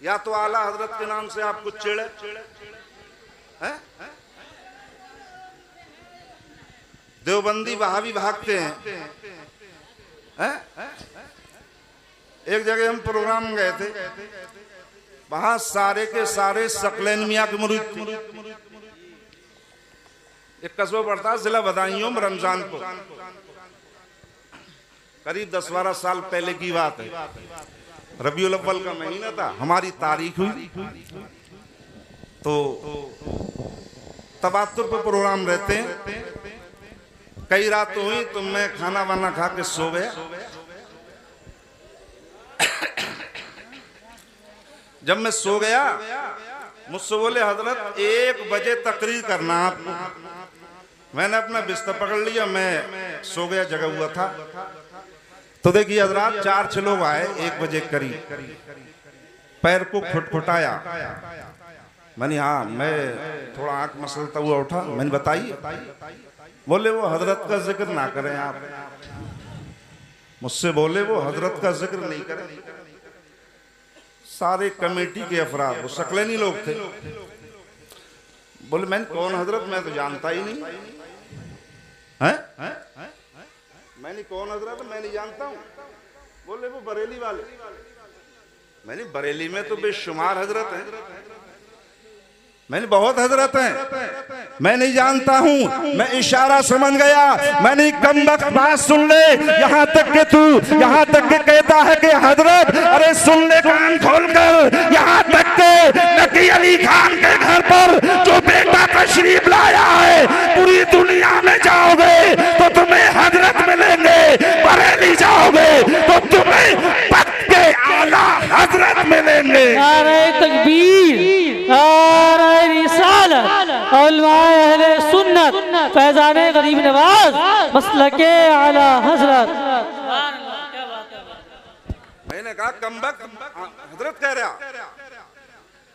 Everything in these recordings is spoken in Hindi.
या तो आला हजरत के नाम से आप कुछ चिढ़े हैं? देवबंदी वहाबी भागते हैं। एक जगह हम प्रोग्राम गए थे, वहां सारे के सारे सकलैन मियां के मुरीद थे। एक कस्बा पड़ता है जिला बदायूं में, रमजान को करीब 10-12 साल पहले की बात है। रबीउल अव्वल का महीना था, हमारी तारीख हुई तो तबातुर पे प्रोग्राम रहते हैं। कई रात हुई तो मैं खाना वाना खा के सो गया। जब मैं सो गया, मुझसे बोले हजरत 1 बजे तकरीर करना आपको। मैंने अपना बिस्तर पकड़ लिया, मैं सो गया, जगा हुआ था। तो देखिए हजरत 4-6 लोग आए 1 बजे करीब, पैर को खुटखुटाया। मैंने हाँ, मैं थोड़ा आंख मसलता हुआ उठा। मैंने बताइए। बोले वो हजरत का जिक्र ना करें आप। मुझसे बोले वो हजरत का जिक्र नहीं करें। सारे कमेटी के अफराद, वो सकलैनी लोग थे। बोले मैंने कौन हजरत, मैं तो जानता ही नहीं है। मैंने कौन हजरत, मैं नहीं जानता हूँ। बोले वो बरेली वाले। मैंने बरेली में तो बेशुमार हजरत हैं, मैंने बहुत हजरत हैं, मैं नहीं जानता हूँ। मैं इशारा समझ गया। मैंने कमबख्त बात सुन ले, यहाँ तक के तू यहाँ तक के कहता है कि हजरत, अरे सुन ले कान खोलकर, यहाँ तक के नकी अली खान के घर पर जो बेटा तशरीफ लाया है, पूरी दुनिया में जाओगे तो तुम्हें हजरत मिलेंगे, बरेली जाओगे तो तुम्हें पक्के आला हजरत मिलेंगे। नारे तकबीर, नारे रिसालत, उलमाए अहले सुन्नत, फैजाने गरीब नवाज, मसलके आला हजरत। मैंने कहा कमबख्त हजरत कह रहा,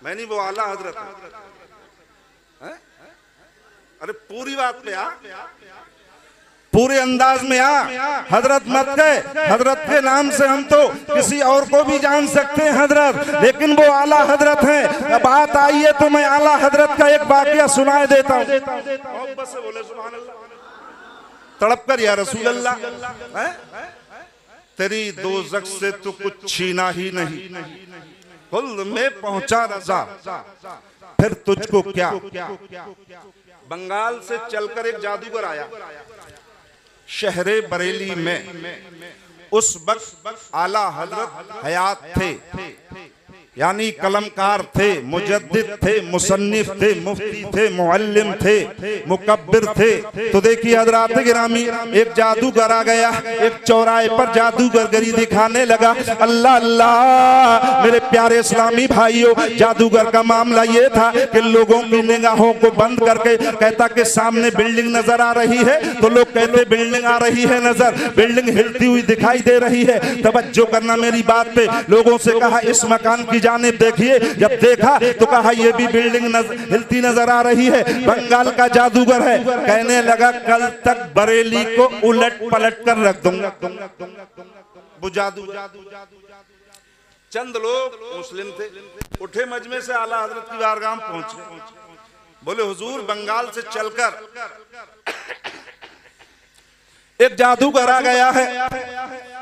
मैंने वो आला हजरत है। अरे पूरी बात पे आ, पूरे अंदाज में आ। हजरत मत कह, हजरत के नाम से हम तो किसी और को भी जान सकते हैं हजरत, लेकिन वो आला हजरत हैं। बात आई है तो मैं आला हजरत का एक वाकया सुनाए देता हूँ। बोले सुभान अल्लाह, तड़प कर या रसूल अल्लाह, तेरी दोज़ख से तो कुछ छीना ही नहीं, खुल्द में पहुंचा रज़ा, फिर तुझको क्या। बंगाल से चलकर एक जादूगर आया शहरे बरेली में। उस वक्त आला हजरत हयात थे, यानी कलमकार थे, मुजद्दिद थे, मुसन्निफ थे, मुफ्ती थे, मुअल्लिम थे, मुकब्बिर थे। तो देखिए हजरात गिरामी, एक जादूगर आ गया, एक चौराहे पर जादूगरगरी दिखाने लगा। अल्लाह अल्लाह मेरे प्यारे इस्लामी भाइयों, जादूगर का मामला ये था कि लोगों की निगाहों को बंद करके कहता कि सामने बिल्डिंग नजर आ रही है, तो लोग कहते बिल्डिंग आ रही है नजर, बिल्डिंग हिलती हुई दिखाई दे रही है, तवज्जो करना मेरी बात पे। लोगों से कहा इस मकान की जानिब देखिए, जब देखा तो कहा ये भी बिल्डिंग हिलती नजर आ रही है। बंगाल का जादूगर है, कहने लगा कल तक बरेली को उलट पलट कर रख दूंगा। वो जादू, चंद लोग मुस्लिम थे, उठे मजमे से आला हजरत की बारगाह में पहुंचे। बोले हुजूर बंगाल से चलकर एक जादूगर आ गया है,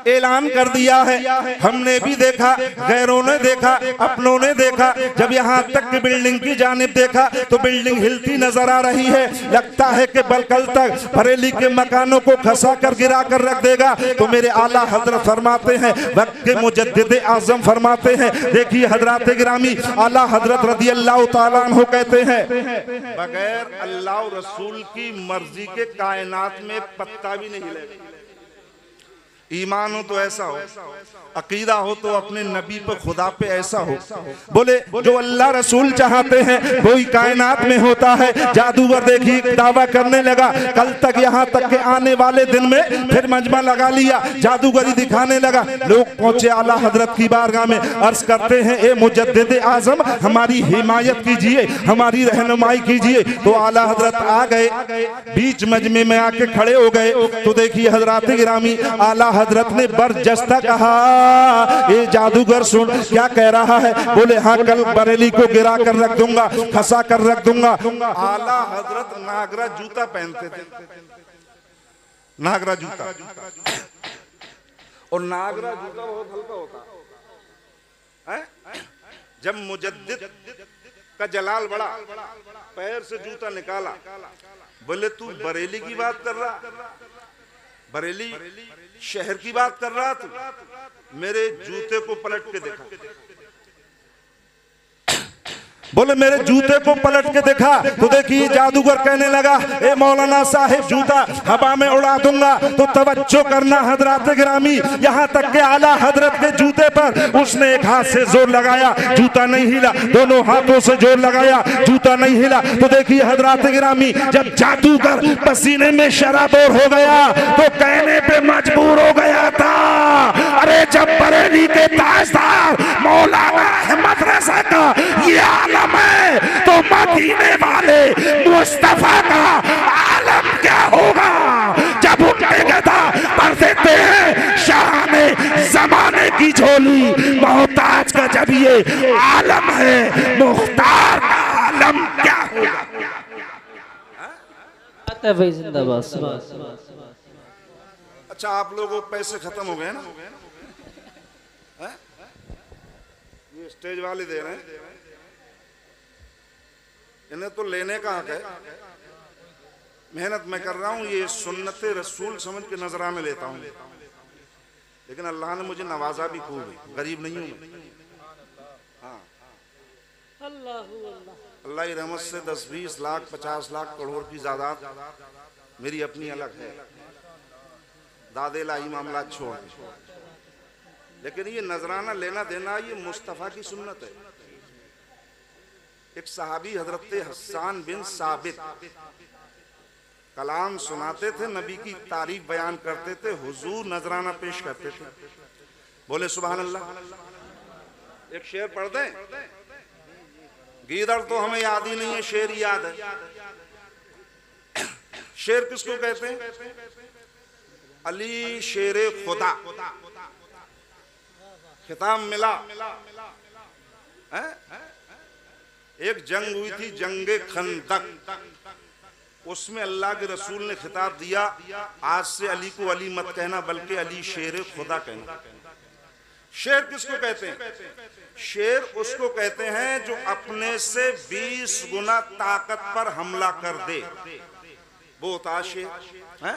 ऐलान कर दिया है, हमने भी देखा, गैरों ने देखा, अपनों ने देखा। जब यहाँ तक की बिल्डिंग की जानिब देखा तो बिल्डिंग हिलती नजर आ रही है, लगता है कि कल तक बरेली के मकानों को खसा कर गिरा कर रख देगा। तो मेरे आला हजरत फरमाते हैं, वक्त के मुजद्दिद आजम फरमाते हैं, देखिए हजरत गिरामी आला हजरत रज़ी अल्लाह तआला अन्हु कहते हैं, बगैर अल्लाह और रसूल की मर्जी के कायनात में पत्ता भी नहीं हिलेगा। ईमान हो तो ऐसा हो, अकीदा हो तो अपने नबी पे खुदा पे ऐसा हो। बोले जो अल्लाह रसूल चाहते हैं वही कायनात में होता है। जादूगर देखिए दावा करने लगा, कल तक यहाँ तक के आने वाले दिन में फिर मजमा लगा लिया, जादूगरी दिखाने लगा। लोग पहुंचे आला हजरत की बारगाह में, अर्ज करते हैं ए मुजद्दिद आजम हमारी हिमायत कीजिए, हमारी रहनुमाई कीजिए। तो आला हजरत आ गए, बीच मजमे में आके खड़े हो गए। तो देखिए हजरात गिरामी आला हजरत ने बरजस्ता कहा, ये जादूगर सुन क्या कह रहा है। बोले हाँ, कल बरेली को गिरा कर रख दूंगा, फंसा कर रख दूंगा। आला हजरत नागरा जूता पहनते थे, नागरा जूता, और नागरा जूता बहुत हल्का होता है। जब मुजद्दिद का जलाल बड़ा, पैर से जूता निकाला, बोले तू बरेली की बात कर रहा, बरेली शहर की बात कर रहा, तू मेरे जूते को पलट के देखा। बोले मेरे जूते को पलट के देखा तो देखिए जादूगर कहने लगा, ए मौलाना साहिब जूता हवा में उड़ा दूंगा। तो तवज्जो करना हजरात गिरामी, यहाँ तक के आला हजरत के जूते पर उसने एक हाथ से जोर लगाया, जूता नहीं हिला, दोनों हाथों से जोर लगाया, जूता नहीं हिला। तो देखिए हजरात गिरामी, जब जादूगर पसीने में शराबोर हो गया तो कहने पे मजबूर हो गया था, अरे जब बरेली के ताजदार मौलाना अहमद रजा का ये आलम है तो मदीने वाले मुस्तफा का आलम क्या होगा। जब उनके गदा पर देते हैं शान जमाने की झोली, मोहताज का जब ये आलम है, मुख्तार का आलम क्या होगा। अच्छा, आप लोगों को पैसे खत्म हो गए ना, ये स्टेज वाले दे रहे हैं, इन्हें तो लेने का हक है। मेहनत मैं कर रहा हूँ, ये सुन्नत रसूल समझ के नजराने लेता हूँ, लेकिन अल्लाह ने मुझे नवाजा भी खूब है, गरीब नहीं हूँ। हाँ, अल्लाह की रहमत से 10-20 लाख 50 लाख करोड़ की जायदाद मेरी अपनी अलग है, दादे लाही मामला छोड़, लेकिन ये नजराना लेना देना ये मुस्तफ़ा की सुन्नत है। एक सहाबी हजरत हस्सान बिन साबित कलाम सुनाते थे, नबी की तारीफ बयान करते थे, हुजूर नजराना पेश करते थे। बोले सुभान अल्लाह। एक शेर पढ़ दें, गीदड़ तो हमें याद ही नहीं है, शेर याद है। शेर किसको कहते हैं? अली शेरे खुदा, खिताब मिला है? एक जंग हुई थी, जंगे खंदक, उसमें अल्लाह के रसूल ने खिताब दिया, आज से अली को अली मत कहना बल्कि अली शेर खुदा कहना। शेर किसको कहते हैं? शेर उसको कहते हैं जो अपने से 20 गुना ताकत पर हमला कर दे, वो होता शेर है।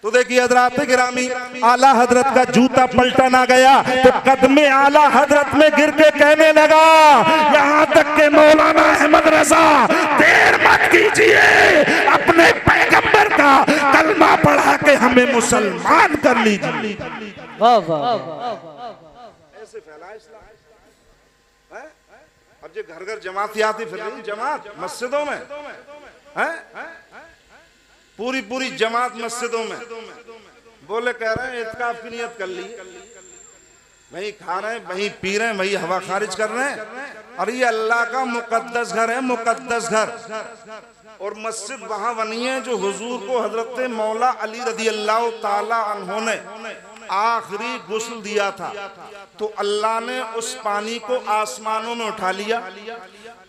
तो देखिए हजरात गिरामी, आला हजरत का जूता पलटना गया तो कदमे आला हजरत में गिर के कहने लगा, यहाँ तक के मौलाना अहमद रजा देर मत कीजिए, अपने पैगंबर का कलमा पढ़ा के हमें मुसलमान कर लीजिए। वाह वाह, ऐसे फैला इस्लाम है। अब जो घर घर जमात आती फिर रही, जमात मस्जिदों में है, पूरी पूरी जमात मस्जिदों में। बोले कह रहे हैं इत्काफ की नियत कर ली, वहीं खा रहे हैं, वहीं पी रहे हैं, वहीं हवा खारिज कर रहे हैं। और ये अल्लाह का मुकद्दस घर है, मुकद्दस घर। और मस्जिद वहां बनी है जो हुजूर को हजरत मौला अली रदी अल्लाह ताला अन्हु ने आखिरी गुस्ल दिया था, तो अल्लाह ने उस पानी को आसमानों में उठा लिया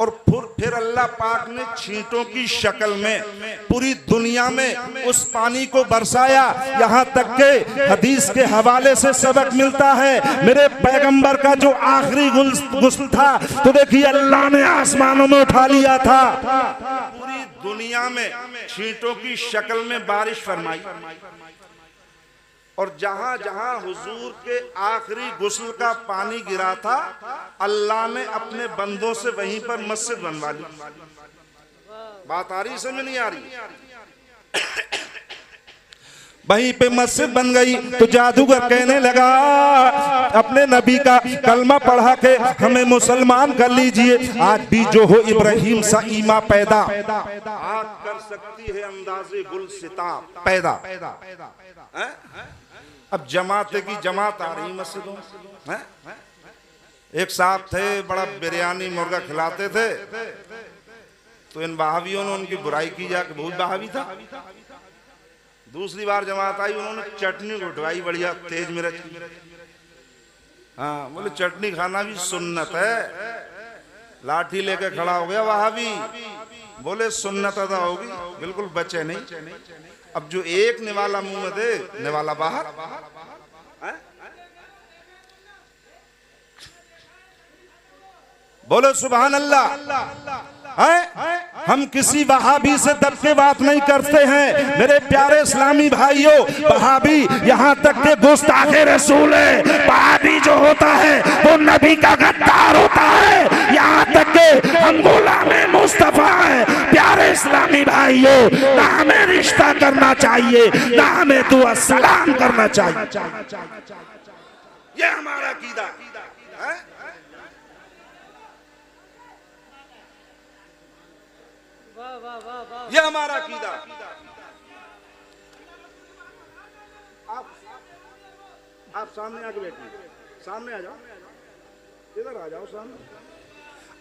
और फिर अल्लाह पाक ने छींटों की शक्ल में पूरी दुनिया में उस पानी को बरसाया। यहाँ तक के हदीस के हवाले से सबक मिलता है, मेरे पैगंबर का जो आखिरी गुस्ल था तो देखिए अल्लाह ने आसमानों में उठा लिया था, पूरी दुनिया में छींटों की शक्ल में बारिश फरमाई। और जहां जहां हुजूर के आखिरी गुस्ल का पानी गिरा था, अल्लाह ने अपने बंदों से वहीं पर मस्जिद बनवा ली। बात आ रही, समझ नहीं आ रही? वहीं पे मस्जिद बन गई तो जादूगर कहने लगा, अपने नबी का कलमा पढ़ा के हमें मुसलमान कर लीजिए। आज भी जो हो इब्राहिम सा ईमा पैदा, आज कर सकती है अंदाजे गुल सिता पैदा। अब जमाते की जमात आ रही मस्जिदों में। एक साहब थे, बड़ा बिरयानी मुर्गा खिलाते थे, तो इन बहावियों ने उनकी बुराई की, जाके बहुत बहावी था। दूसरी बार जमात आई, उन्होंने चटनी उठवाई बढ़िया तेज मिर्च। हाँ, बोले चटनी खाना भी सुन्नत है। लाठी लेके खड़ा हो गया वहाबी, बोले सुन्नत अदा होगी, बिल्कुल बचे नहीं। अब जो एक निवाला मुंह में दे, निवाला बाहर। बोलो सुभान अल्लाह। हम किसी वहाबी से दब के बात नहीं करते हैं मेरे प्यारे इस्लामी भाइयों। वहाबी यहाँ तक के गुस्ताखे रसूल है। वहाबी जो होता है वो नबी का गद्दार होता है। यहाँ तक के हम गुलामे मुस्तफा है। प्यारे इस्लामी भाइयों, ना हमें रिश्ता करना चाहिए, ना हमें दुआ सलाम करना चाहिए। ये हमारा अकीदा है। ये हमारा अकीदा। आप सामने आके बैठिए, सामने आ जाओ, इधर आ जाओ, सामने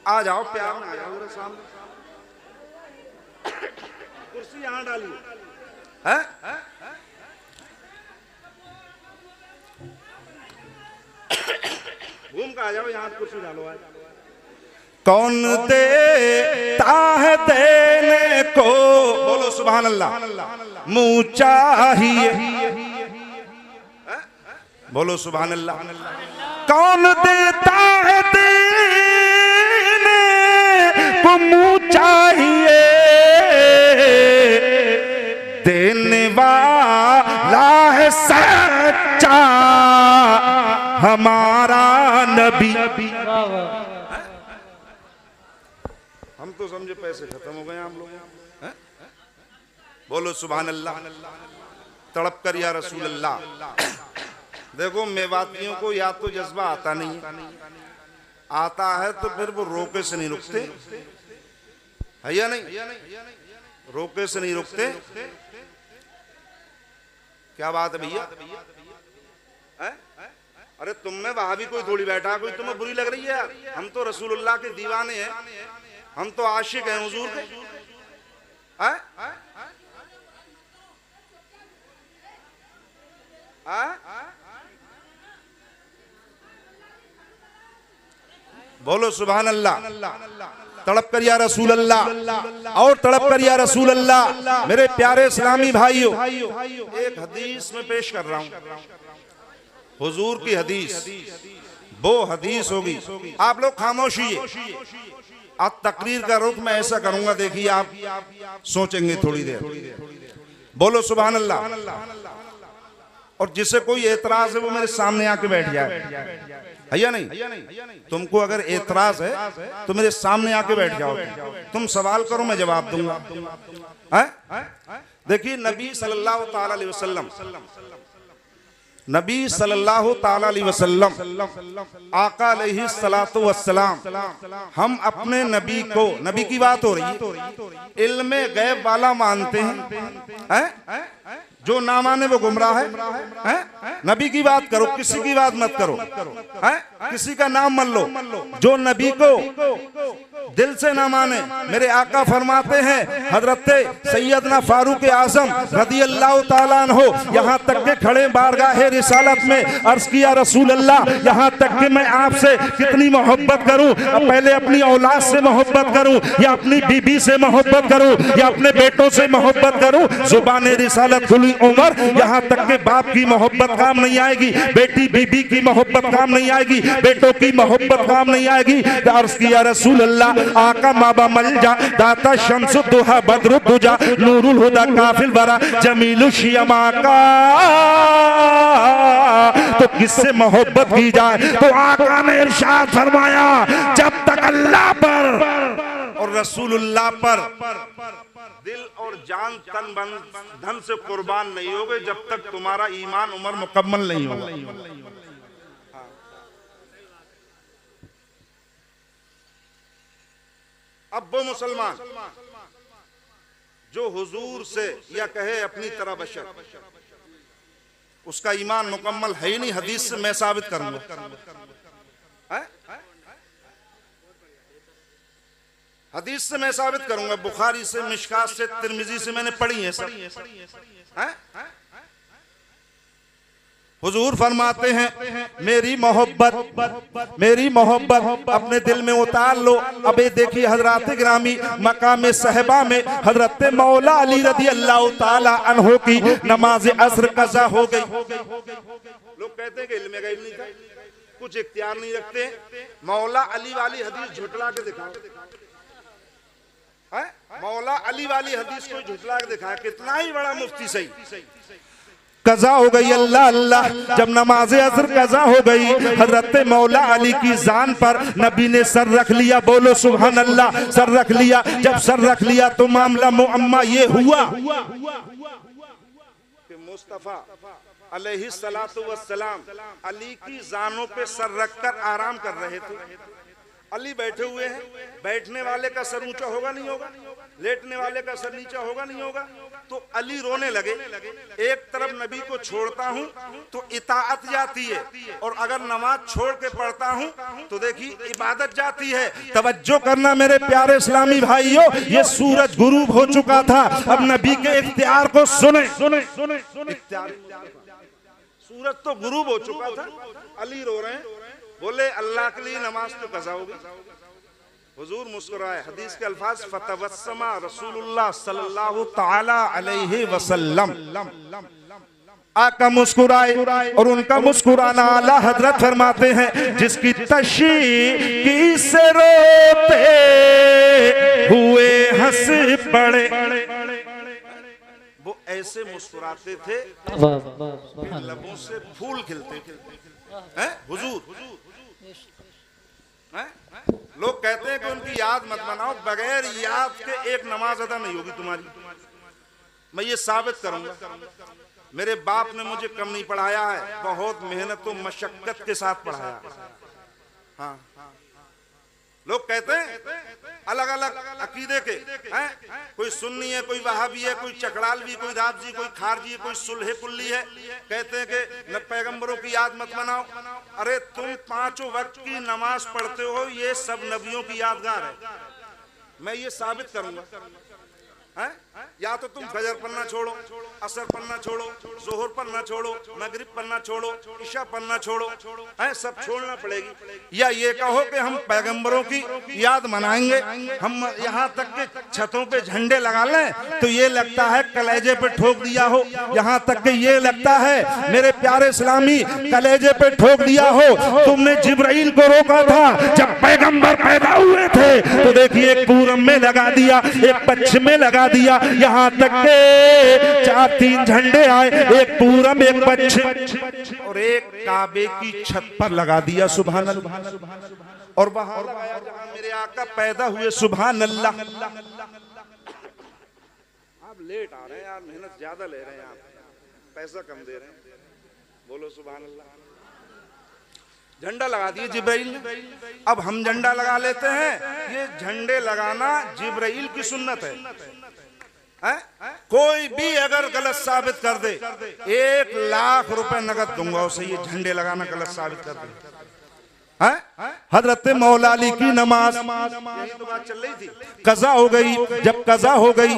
आ जाओ, प्यार में आ जाओ मेरे सामने। कुर्सी यहाँ डालिए। घूम कर आ जाओ, यहाँ कुर्सी डालो। आज कौन देता है देने को, बोलो सुभान अल्लाह, मुँह चाहिए। बोलो सुभान अल्लाह। कौन देता है देने को मुँह चाहिए, देने वाला है सच्चा हमारा नबी। हम तो समझे पैसे खत्म हो गए हम लोग। बोलो सुभान अल्लाह। तड़प कर या रसूल अल्लाह। देखो मेवातियों को या तो जज्बा आता नहीं है, आता है तो फिर वो रोके से नहीं रुकते है या नहीं, रोके से नहीं रुकते। क्या बात है भैया? अरे तुम में वहां भी कोई थोड़ी बैठा, कोई तुम्हें बुरी लग रही है? हम तो रसूलुल्लाह के दीवाने हैं, हम तो आशिक हैं हुजूर के। बोलो सुभान अल्लाह। तड़प कर या रसूल अल्लाह, और तड़प कर या रसूल अल्लाह। मेरे प्यारे इस्लामी भाइयों, एक हदीस में पेश कर रहा हूं, हुजूर की हदीस। वो हदीस होगी, आप लोग खामोशी। आज तकरीर का रुख मैं ऐसा करूंगा, देखिए आप सोचेंगे थोड़ी देर। बोलो सुभान अल्लाह। और जिसे कोई एतराज है वो मेरे सामने आके बैठ जाए, है या नहीं? तुमको अगर एतराज है तो मेरे सामने आके बैठ जाओ। तुम सवाल करो, मैं जवाब दूंगा। देखिए नबी सल्लल्लाहु ताला अलैहि वसल्लम, नबी सल्लल्लाहु ताला अलैहि वसल्लम, आका अलैहि सलातु वस्सलाम, हम अपने नबी को, नबी की बात हो रही है, इल्मे गैब वाला मानते हैं। जो ना माने वो गुमराह है। नबी की बात करो, किसी की बात मत करो, किसी का नाम मत लो। जो नबी को दिल से ना माने, मेरे आका फरमाते हैं, हजरत सैयदना फारूक आजम रदी अल्लाह ताला अन्हो यहाँ तक के खड़े बारगाह रिसालत में अर्ज किया, रसूल अल्लाह, यहाँ तक कि मैं आपसे कितनी मोहब्बत करूं, पहले अपनी औलाद से मोहब्बत करूं, या अपनी बीबी से मोहब्बत करूं, या अपने बेटों से मोहब्बत करूं। जुबान रिसालत खुली उमर, यहाँ तक के बाप की मोहब्बत काम नहीं आएगी, बेटी बीबी की मोहब्बत काम नहीं आएगी, बेटों की मोहब्बत काम नहीं आएगी। अर्ज किया रसूल अल्लाह, आका माबा मलजा, दाता शम्सु दुहा बद्रु दुजा, नूरुल हुदा काफिल वरा, जमीलु शियमा का, तो किससे मोहब्बत की जाए? तो आका ने इरशाद फरमाया, जब तक अल्लाह पर और रसूलुल्लाह पर दिल और जान तन धन से कुर्बान नहीं होगे, जब तक तुम्हारा ईमान उमर मुकम्मल नहीं होगा। अब वो मुसलमान जो हुजूर से या कहे अपनी तरह बशर, उसका ईमान मुकम्मल है ही नहीं, हदीस से मैं साबित करूंगा। हदीस से मैं साबित करूंगा, बुखारी से, मिशकात से, तिरमिजी से मैंने पढ़ी है सब। हुजूर फरमाते हैं मेरी मोहब्बत अपने दिल में उतार लो। अब ये देखिए हजरत गिरामी मकाम सहबा में हजरत मौला अली रदी अल्लाह ताला अन्हो की नमाज असर कज़ा हो गई। लोग कहते हैं कि इल्म गैब नहीं था, कुछ इख्तियार नहीं रखते। मौला अली वाली हदीस झुटला के दिखाओ, मौला अली वाली हदीस को झुटला के दिखाया, कितना ही बड़ा मुफ्ती सही। कज़ा हो गई, अल्लाह अल्लाह, जब नमाज असर कज़ा हो गई, हजरत मौला अली की जान पर नबी ने सर रख लिया। बोलो सुभान अल्लाह, सर रख लिया। जब सर रख लिया तो मामला मुअम्मा ये हुआ कि मुस्तफा अलैहिस्सलातु वस्सलाम अली की जानों पे सर रखकर आराम कर रहे थे। अली बैठे हुए हैं, बैठने वाले का सर ऊंचा होगा नहीं होगा, लेटने वाले का सर नीचा होगा नहीं होगा। तो अली रोने लगे। एक तरफ नबी को छोड़ता हूं तो इताअत जाती है, और अगर नमाज छोड़ के पढ़ता हूं तो देखिए इबादत जाती है। तवज्जो करना मेरे प्यारे इस्लामी भाइयों, ये सूरज गुरूब हो चुका था। अब नबी के इख्तियार को सुने। सूरज तो गुरूब हो चुका था, अली रो रहे हैं। बोले अल्लाह के लिए नमाज तो कज़ा होगी। हुजूर मुस्कुराए। हदीस के अल्फाज फतवस्समा रसूलुल्लाह सल्लल्लाहु तआला अलैहि वसल्लम, आका मुस्कुराए और उनका मुस्कुराना आला हजरत फरमाते हैं जिसकी तशी से रोते हुए हंस पड़े। वो ऐसे मुस्कुराते थे लबों से फूल खिलते हैं हुजूर। लोग कहते हैं कि उनकी याद मत बनाओ, बगैर याद के एक नमाज अदा नहीं होगी तुम्हारी। मैं ये साबित करूंगा। मेरे बाप ने मुझे कम नहीं पढ़ाया है, बहुत मेहनत और मशक्कत के साथ पढ़ाया। हाँ, लोग कहते हैं अलग अलग अकीदे के हैं, कोई सुन्नी है, कोई वहाबी है, कोई चकड़ालवी, कोई राबजी, कोई खारजी, कोई सुलहे कुल्ली है। कहते हैं कि न पैगंबरों की याद मत बनाओ। अरे तुम पांचों वक्त की नमाज पढ़ते हो, ये सब नबियों की यादगार है। मैं ये साबित करूंगा। है? या तो तुम फजर पढ़ना छोड़ो, असर पढ़ना छोड़ो, जोहर पढ़ना छोड़ो, मगरिब पढ़ना छोड़ो, इशा पढ़ना छोड़ो, है सब छोड़ना पड़ेगी। या ये कहो कि हम पैगंबरों की याद मनाएंगे, हम यहाँ तक के छतों पे झंडे लगा लें तो ये लगता है कलेजे पे ठोक दिया हो। यहाँ तक के ये लगता है मेरे प्यारे इस्लामी कलेजे पे ठोक दिया हो। तुमने जिब्राइल को रोका था जब पैगंबर पैदा हुए थे, तो देखिए एक पूरब में लगा दिया, एक पश्चिम में लगा दिया, यहाँ तक के 4-3 झंडे आए, एक पूरब, एक पश्चिम और एक काबे की छत पर लगा दिया। सुभान अल्लाह। और वहां लगाया जहां मेरे आका पैदा हुए। सुभान अल्लाह। आप लेट आ रहे हैं यार, मेहनत ज्यादा ले रहे हैं, आप पैसा कम दे रहे हैं। बोलो सुभान अल्लाह। झंडा लगा दिए जिब्राइल ने। अब हम झंडा लगा लेते हैं। ये झंडे लगाना जिब्राइल की सुन्नत है। कोई भी अगर गलत साबित कर दे, 1 लाख रुपए नगद दूंगा उसे, ये झंडे लगाना गलत साबित कर दे। हजरत मौला अली की नमाज, यही तो बात चल रही थी, कज़ा हो गई। जब कज़ा हो गई,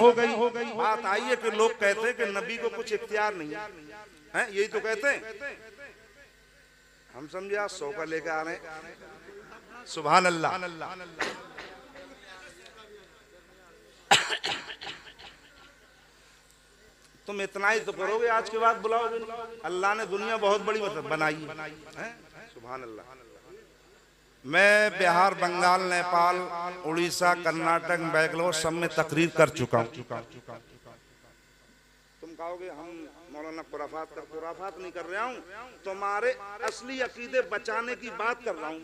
बात आई है कि लोग कहते हैं कि नबी को कुछ इख्तियार नहीं है, यही तो कहते हैं। हम समझे आज 100 का लेकर आ रहे हैं। सुभान अल्लाह। तुम इतना ही तो करोगे, आज के बाद बुलाओगे। अल्लाह ने दुनिया बहुत बड़ी बनाई है। सुभान अल्लाह। मैं बिहार, बंगाल, नेपाल, उड़ीसा, कर्नाटक, बैंगलोर सब में तकरीर कर चुका हूँ। तुम कहोगे हम मौलाना खुराफात नहीं कर रहा हूँ, तुम्हारे असली अकीदे बचाने की बात कर रहा हूँ।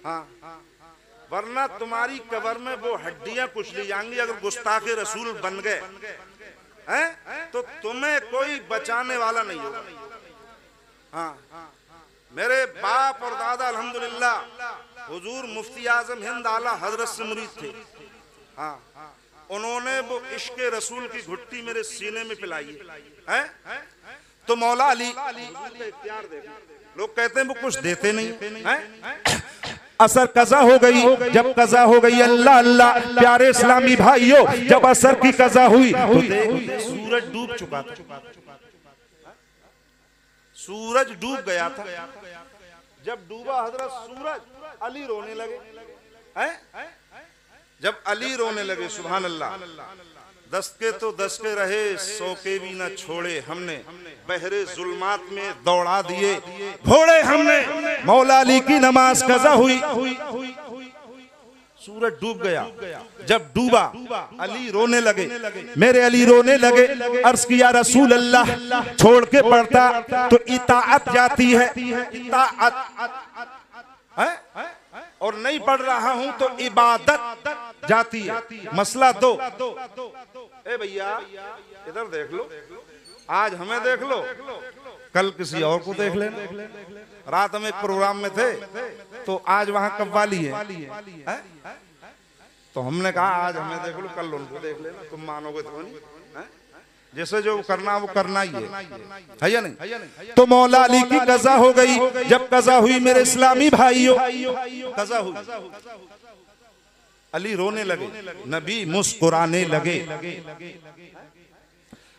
हाँ, वरना तुम्हारी कब्र में वो हड्डियां कुचली जाएंगी अगर गुस्ताखे रसूल बन गए हैं, तो तुम्हें कोई बचाने वाला नहीं होगा। हाँ, मेरे बाप और दादा अल्हम्दुलिल्लाह हुजूर मुफ्ती आजम हिंद आला हजरत से मुरीद थे। हाँ, उन्होंने वो इश्क रसूल की घुट्टी मेरे सीने में पिलाई है। तो मौला अली इख्तियार देखो। लोग कहते हैं वो कुछ देते नहीं है। असर कज़ा हो गई। जब कज़ा हो गई, अल्लाह अल्लाह प्यारे इस्लामी भाइयों, जब असर की कज़ा हुई तो देख सूरज डूब चुका था, सूरज डूब गया था। जब डूबा हजरत सूरज, अली रोने लगे हैं। जब अली रोने लगे, सुभान अल्लाह, दसके तो दसके रहे, सौके भी न छोड़े हमने, बहरे जुल्मात में दौड़ा दिए घोड़े हमने। मौला अली की नमाज कज़ा हुई, सूरज डूब गया। जब डूबा, अली रोने लगे, मेरे अली रोने लगे। अर्ज किया रसूल अल्लाह, छोड़ के पढ़ता तो इताअत जाती है, इताअत है, और नहीं पढ़ रहा हूं तो इबादत जाती है। मसला दो। ए भैया इधर देख लो, आज हमें देख लो, कल किसी और को देख लेना। रात में एक प्रोग्राम में थे तो आज वहां कव्वाली है? तो हमने कहा आज हमें देख लो, कल उनको देख लेना। तुम मानोगे तो नहीं, जैसे जो करना वो करना ही है या नहीं? तो मौला अली की कज़ा हो गई। जब कज़ा हुई मेरे इस्लामी भाइयों, कज़ा हुई, अली रोने लगे, नबी मुस्कुराने लगे।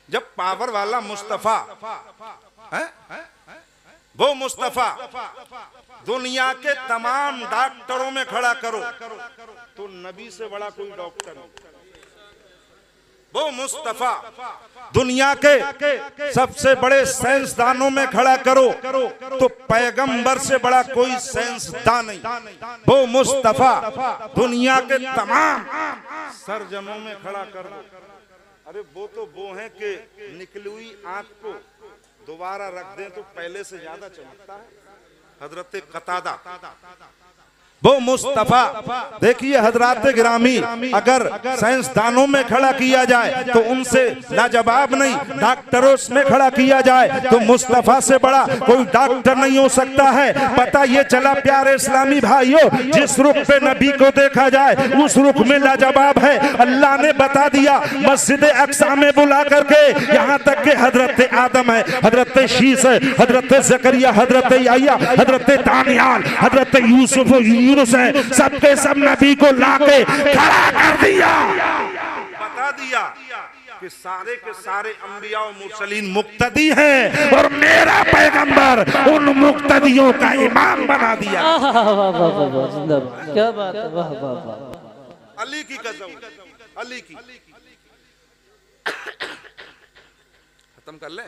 जब पावर वाला मुस्तफा है, वो मुस्तफा दुनिया के तमाम डॉक्टरों में खड़ा करो तो नबी से बड़ा कोई डॉक्टर नहीं। वो मुस्तफा दुनिया के सबसे बड़े साइंसदानों में खड़ा करो तो पैगंबर से बड़ा कोई साइंसदान नहीं। वो मुस्तफा दुनिया के तमाम सर्जनों में खड़ा कर दो, अरे वो तो वो है कि निकली हुई आंख को दोबारा रख दें तो पहले से ज्यादा चमकता है। हजरत कतादा, वो मुस्तफा, देखिए हजरात गिरामी, अगर साइंसदानों में खड़ा किया जाए तो उनसे लाजवाब नहीं, डॉक्टरों में खड़ा किया जाए तो मुस्तफा से बड़ा कोई डॉक्टर नहीं हो सकता है। पता ये चला प्यारे इस्लामी भाइयों, जिस रुख पे नबी को देखा जाए उस रुख में लाजवाब है। अल्लाह ने बता दिया, मस्जिद अक्सा में बुला करके, यहाँ तक के हजरत आदम है, हजरत शीस है, हजरत जकरिया, हजरत याह्या, हजरत दानियाल, हजरत यूसुफ यूनुस है, सबके सब नबी को लाके खड़ा कर दिया। बता दिया कि सारे के सारे अंबिया और मुरसलीन मुक्तदी हैं और मेरा पैगंबर उन मुक्तदियों का इमाम बना दिया। क्या बात है, वाह वाह वाह। अली की कसम, अली की। खत्म कर ले।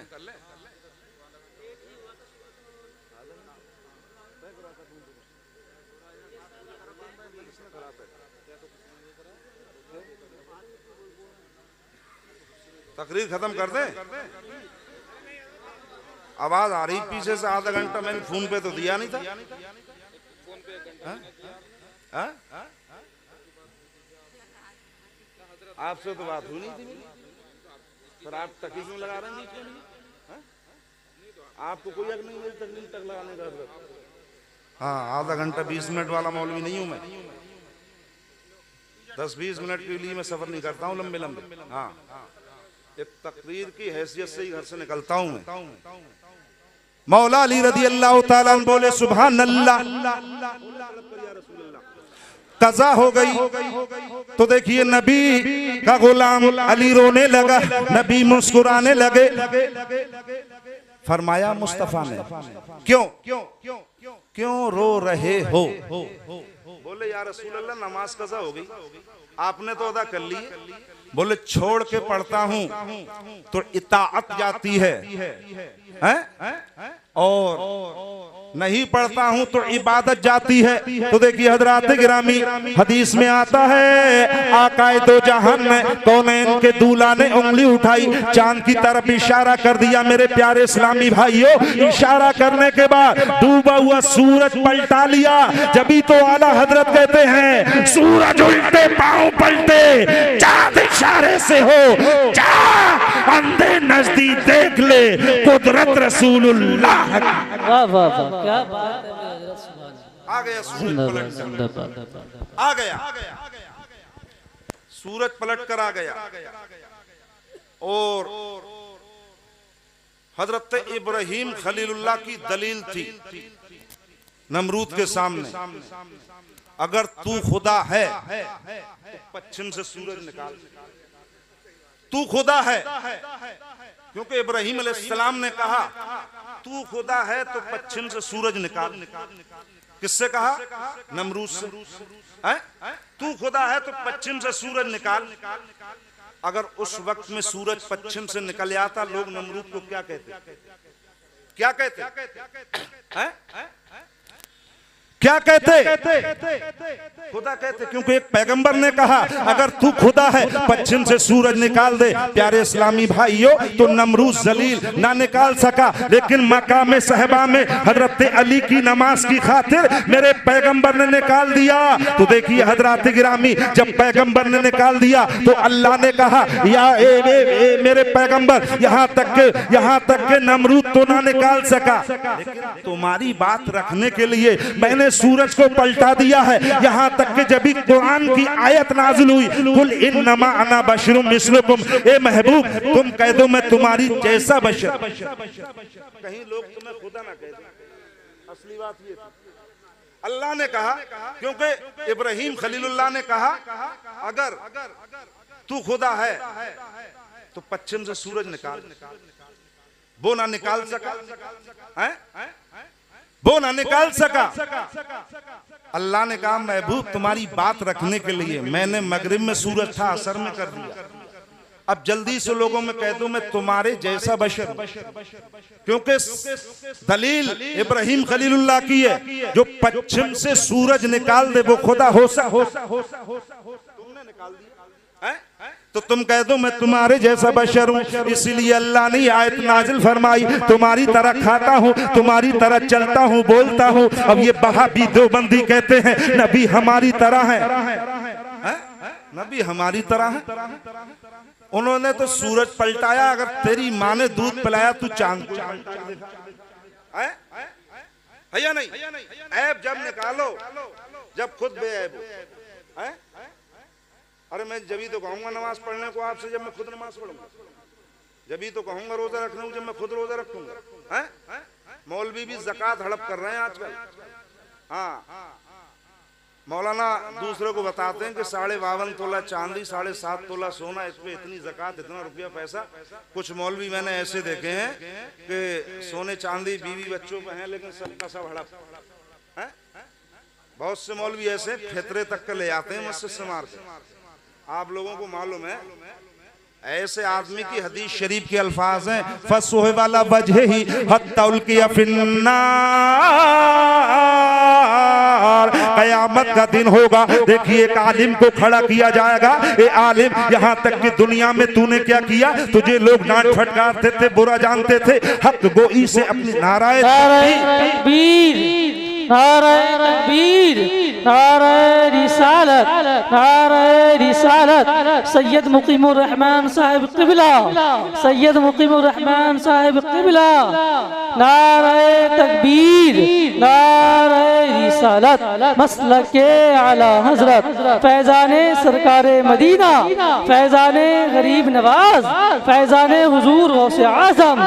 तकरीर खत्म कर दे। आवाज आ रही पीछे से, आधा घंटा मैंने फोन पे तो दिया नहीं था। आपसे तो बात हुई नहीं थी, पर आप तकलीफ में लगा रहे हैं। आपको कोई हक नहीं मेरी तकलीफ तक लगाने का। हाँ, आधा घंटा 20 मिनट वाला मौलवी नहीं हूं मैं। 10-20 मिनट के लिए मैं सफर नहीं करता हूँ लंबे लंबे। हाँ, एक तकरीर की हैसियत से ही घर से निकलता हूँ मैं। मौला अली रज़ी अल्लाह ताला अन्हु बोले सुभान अल्लाह। कज़ा हो गई तो देखिए नबी का गुलाम अली रोने लगा, नबी मुस्कुराने लगे। फरमाया मुस्तफा ने, क्यों रो रहे हो? बोले या रसूल अल्लाह, नमाज कज़ा हो गई, आपने तो अदा कर ली। बोले छोड़ के पढ़ता हूं तो इताअत जाती है, और नहीं पढ़ता हूं तो इबादत जाती है। तो देखिए हजरात गिरामी, हदीस में आता है आकाए दो जहान ने कौनैन के दूल्हा ने उंगली उठाई, चांद की तरफ इशारा कर दिया। मेरे प्यारे इस्लामी भाइयों, इशारा करने के बाद डूबा हुआ सूरज पलटा लिया। जभी तो आला हजरत कहते हैं सूरज उल्टे पांव पलटे, चांद इशारे से हो जा, अंधे नजदीक देख ले कुदरत रसूलुल्लाह। वाह वाह वाह, क्या बात है मेरे हज़रत, सुभान अल्लाह। आ गया सूरज पलट, आ गया सूरज पलट कर आ गया। और हजरत इब्राहीम खलीलुल्लाह की दलील थी, नमरूद के सामने, अगर तू खुदा है तो पश्चिम से सूरज निकाल। तू खुदा है, क्योंकि इब्राहिम अलैहिस्सलाम ने कहा तू खुदा है तो पश्चिम से सूरज निकाल। किससे कहा? नमरूद से। तू खुदा है तो पश्चिम से सूरज निकाल। अगर उस वक्त में सूरज पश्चिम से निकल आता, लोग नमरूद को क्या कहते? क्या कहते? क्या कहते? खुदा कहते, क्योंकि एक पैगंबर ने कहा अगर तू खुदा है पश्चिम से सूरज निकाल दे। प्यारे इस्लामी भाइयों, तो नमरूद जलील ना निकाल सका, लेकिन मकाम सहबा में हजरत अली की नमाज की खातिर मेरे पैगंबर ने निकाल दिया। तो देखिए हजरत गिरामी, जब पैगंबर ने निकाल दिया तो अल्लाह ने कहा या मेरे पैगंबर, यहाँ तक के नमरूद तो ना निकाल सका, लेकिन तुम्हारी बात रखने के लिए मैंने सूरज को पलटा दिया है। यहाँ तक कि जब भी कुरान की आयत नाजिल हुई, कुल इन्नमा अना बशरुम मिस्लुकुम, ए महबूब तुम कह दो मैं तुम्हारी जैसा बशर। कहीं लोग तुम्हें खुदा ना कह दो। असली बात ये अल्लाह ने कहा, क्योंकि इब्राहिम खलीलुल्लाह ने कहा अगर तू खुदा है तो पश्चिम से सूरज निकाल। वो ना निकाल सका, वो ना निकाल सका। अल्लाह ने कहा महबूब तुम्हारी बात रखने के लिए मैंने मगरिब में सूरज था, असर में कर दिया। अब जल्दी से लोगों में कह दो मैं तुम्हारे जैसा बशर, क्योंकि दलील इब्राहिम खलीलुल्लाह की है, जो पश्चिम से सूरज निकाल दे वो खुदा हो तुमने निकाल दिया तो तुम कह दो मैं तुम्हारे जैसा बशर हूँ। इसीलिए अल्लाह ने आयत नाजिल फरमाई, तुम्हारी तरह खाता हूँ, तुम्हारी तरह चलता हूँ, बोलता हूँ। अब ये वहाबी देवबंदी कहते हैं नबी हमारी तरह है, नबी हमारी तरह है। उन्होंने तो सूरज पलटाया, अगर तेरी माँ ने दूध पिलाया तू चांद है या नहीं? ऐब जब निकालो जब खुद बेऐब हो। अरे मैं जब ही तो कहूंगा नमाज पढ़ने को आपसे जब मैं खुद नमाज पढ़ूंगा, जब ही तो कहूंगा रोजा रखने को जब मैं खुद रोजा रखूंगा। मौलवी भी ज़कात हड़प कर रहे हैं आजकल। हाँ, मौलाना दूसरे को बताते हैं कि 52.5 तोला चांदी, 7.5 तोला सोना, इस पे इतनी ज़कात, इतना रुपया पैसा। कुछ मौलवी मैंने ऐसे देखे हैं कि सोने चांदी बीवी बच्चों पे हैं, लेकिन सबका सब हड़प। बहुत से मौलवी ऐसे फितरे तक के ले आते हैं मस्जिद से मार के। आप लोगों को मालूम है ऐसे आदमी की हदीस शरीफ के अल्फाज हैं, फसोहे वाला वजह ही हत्तौल की फिन्नार, कयामत का दिन होगा। देखिए एक आलिम को खड़ा किया जाएगा, ए आलिम यहाँ तक कि दुनिया में तूने क्या किया, तुझे लोग डांट फटकारते थे, बुरा जानते थे, हक गोई से अपनी नाराए तकबीर, नाराए तकबीर, नाराए रिसालत, नाराए रिसालत, सैयद मुकीमुर रहमान साहिब क़िबला, सैयद मुकीमुर रहमान साहिब क़िबला, नाराए तकबीर, नाराए रिसालत, मसलके आला हजरत, फैजाने सरकारे मदीना, फैजाने गरीब नवाज, फैजाने हुजूर गौसे आज़म,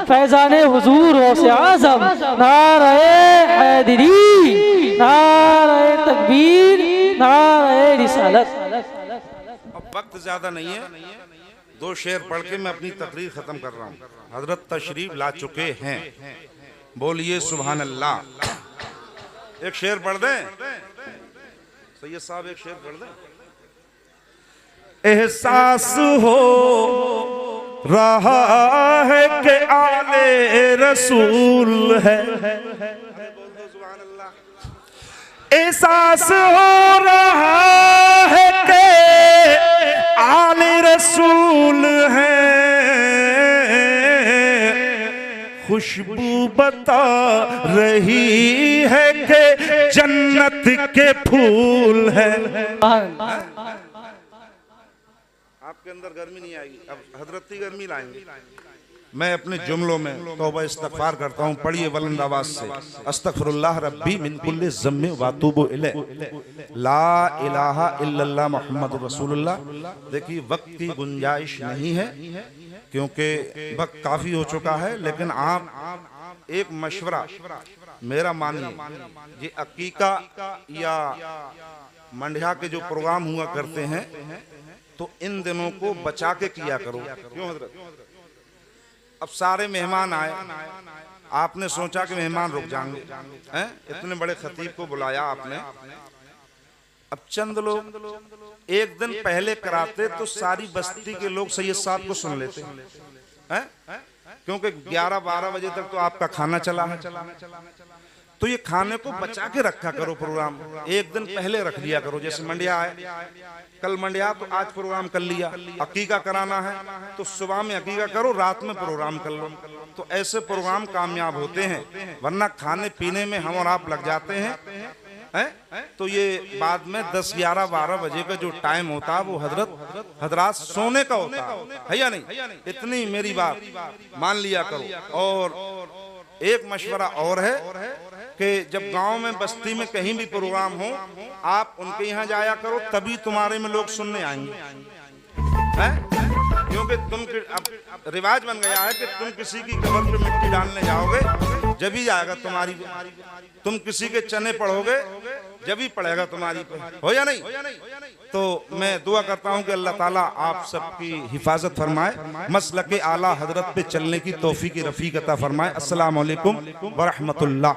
फैजाने हुजूर गौसे आज़म, नाराए हैदरी, नाराए तकबीर, नाराए रिसालत। अब वक्त ज्यादा नहीं है, 2 शेर पढ़ के मैं अपनी तकरीर खत्म कर रहा हूँ। हजरत तशरीफ ला चुके हैं, बोलिए सुभान अल्लाह। एक शेर पढ़ दें सैयद साहब, एक शेर पढ़ दें। एहसास हो रहा है कि आले रसूल है, एहसास हो रहा है कि आले रसूल है, खुशबू बता रही है कि जन्नत के फूल है। आपके अंदर गर्मी नहीं आएगी, अब हजरती गर्मी लाएंगे। मैं अपने जुमलों में तौबा इस्तगफार करता हूँ, पढ़िए बुलंद आवाज से। अस्तगफिरुल्लाह रब्बी मिन कुल्लि ज़म्बि व अतूबु इलैह, ला इलाहा इल्लल्लाह मुहम्मदुर रसूलुल्लाह। देखिए वक्त की गुंजाइश नहीं है क्योंकि वक्त काफी हो चुका है, लेकिन आप एक मशवरा मेरा मानिए, ये अकीका या मंडिया के जो प्रोग्राम हुआ करते हैं तो इन दिनों को बचा के किया करो। क्यों हजरत? अब सारे मेहमान आए, आपने सोचा कि मेहमान रुक जाएंगे, हैं? इतने बड़े खतीब को बुलाया आपने। अब चंद लोग एक दिन पहले कराते तो सारी बस्ती के लोग सैयद साहब को सुन लेते हैं, क्योंकि 11-12 बजे तक तो आपका खाना चला है। तो ये खाने को बचा के रखा करो, प्रोग्राम एक दिन पहले रख लिया करो। जैसे मंडिया है, कल मंडिया तो आज प्रोग्राम कर लिया, अकीका कराना है तो सुबह में अकीका करो, रात में प्रोग्राम कर लो। तो ऐसे प्रोग्राम कामयाब होते हैं, वरना खाने पीने में हम और आप लग जाते हैं। तो ये बाद में 10-11-12 बजे का जो टाइम होता है वो हजरात सोने का होता है या नहीं? इतनी मेरी बात मान लिया करो। और एक मशवरा और है कि जब गांव में बस्ती में कहीं भी प्रोग्राम हो, आप उनके यहाँ जाया करो, तभी तुम्हारे में लोग सुनने आएंगे, हैं? क्योंकि तुम अब रिवाज बन गया है कि तुम किसी की कब्र पे मिट्टी डालने जाओगे जब ही जाएगा तुम्हारी, तुम किसी के चने पढ़ोगे जब ही पड़ेगा तुम्हारी पे, हो या नहीं? तो मैं दुआ करता हूं कि अल्लाह ताला आप सबकी हिफाजत फरमाए, मसलके आला हजरत पे चलने की तौफीक रफीक अता फरमाए। अस्सलाम वालेकुम व रहमतुल्लाह।